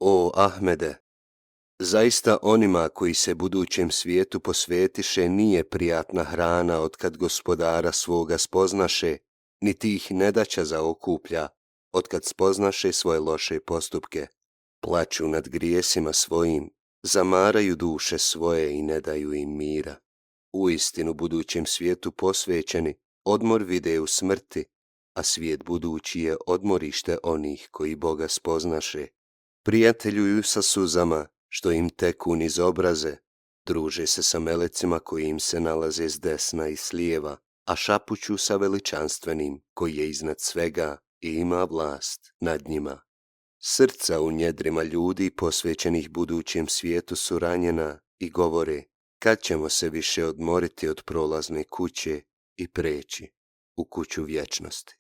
O Ahmede, zaista onima koji se budućem svijetu posvetiše nije prijatna hrana otkad gospodara svoga spoznaše, niti ih nedaća zaokuplja, otkad spoznaše svoje loše postupke. Plaču nad grijesima svojim, zamaraju duše svoje i ne daju im mira. Uistinu budućem svijetu posvećeni, odmor vide u smrti, a svijet budući je odmorište onih koji Boga spoznaše. Prijateljuju sa suzama, što im teku niz obraze, druže se sa melecima koji im se nalaze s desna i s lijeva, a šapuću sa veličanstvenim, koji je iznad svega i ima vlast nad njima. Srca u njedrima ljudi posvećenih budućem svijetu su ranjena i govore, kad ćemo se više odmoriti od prolazne kuće i preći u kuću vječnosti.